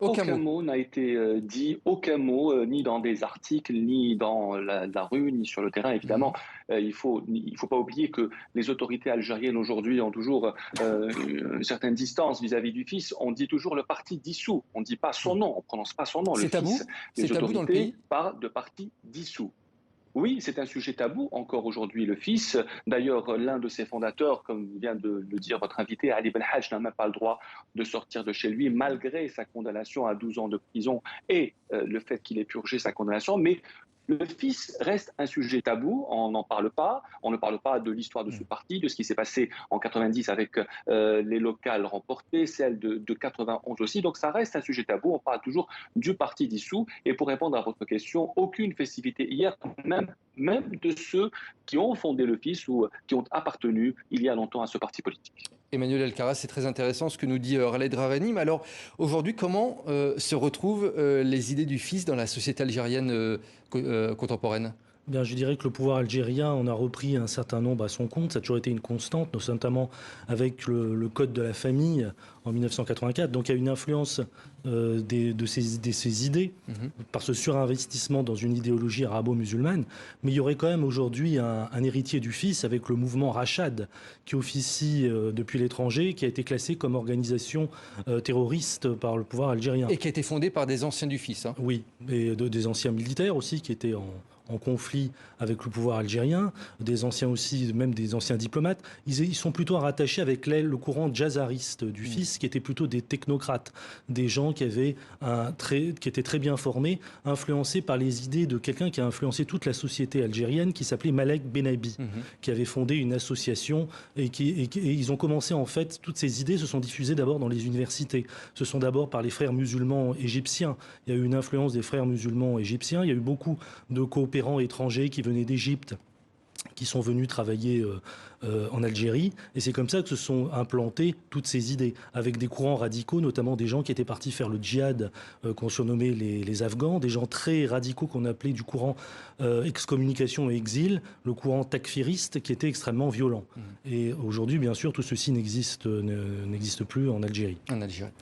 Aucun Aucun mot. mot n'a été dit, aucun mot, ni dans des articles, ni dans la rue, ni sur le terrain. Évidemment, Mhm. il faut pas oublier que les autorités algériennes aujourd'hui ont toujours une certaine distance vis-à-vis du fils. On dit toujours le parti dissous. On ne dit pas son nom. On prononce pas son nom. Le C'est fils, tabou? C'est les tabou dans le autorités pays? parlent de parti dissous. Oui, c'est un sujet tabou encore aujourd'hui, le fils. D'ailleurs, l'un de ses fondateurs, comme vient de le dire votre invité, Ali Belhaj, n'a même pas le droit de sortir de chez lui, malgré sa condamnation à 12 ans de prison et le fait qu'il ait purgé sa condamnation. Mais le fils reste un sujet tabou, on n'en parle pas, on ne parle pas de l'histoire de ce Mhm. parti, de ce qui s'est passé en 90 avec les locales remportées, celle de 91 aussi, donc ça reste un sujet tabou, on parle toujours du parti dissous. Et pour répondre à votre question, aucune festivité hier, même de ceux qui ont fondé le FIS ou qui ont appartenu il y a longtemps à ce parti politique. Emmanuel Alcaraz, c'est très intéressant ce que nous dit Khaled Drareni. Mais alors, aujourd'hui, comment se retrouvent les idées du fils dans la société algérienne contemporaine? Bien, je dirais que le pouvoir algérien en a repris un certain nombre à son compte. Ça a toujours été une constante, notamment avec le Code de la famille en 1984. Donc il y a une influence de ces idées Mhm. par ce surinvestissement dans une idéologie arabo-musulmane. Mais il y aurait quand même aujourd'hui un héritier du fils avec le mouvement Rachad qui officie depuis l'étranger, qui a été classé comme organisation terroriste par le pouvoir algérien. Et qui a été fondé par des anciens du fils, hein. Oui, et des anciens militaires aussi qui étaient en conflit avec le pouvoir algérien, des anciens aussi, même des anciens diplomates. Ils sont plutôt rattachés avec l'aile, le courant djazariste du fils, qui étaient plutôt des technocrates, des gens qui étaient très bien formés, influencés par les idées de quelqu'un qui a influencé toute la société algérienne, qui s'appelait Malek Benabi, Mhm. qui avait fondé une association et ils ont commencé en fait, toutes ces idées se sont diffusées d'abord dans les universités. Ce sont d'abord par les frères musulmans égyptiens. Il y a eu une influence des frères musulmans égyptiens. Il y a eu beaucoup de coopérants étrangers qui venaient d'Égypte, qui sont venus travailler en Algérie. Et c'est comme ça que se sont implantées toutes ces idées, avec des courants radicaux, notamment des gens qui étaient partis faire le djihad, qu'on surnommait les Afghans, des gens très radicaux qu'on appelait du courant excommunication et exil, le courant takfiriste, qui était extrêmement violent. Et aujourd'hui, bien sûr, tout ceci n'existe plus en Algérie. En Algérie.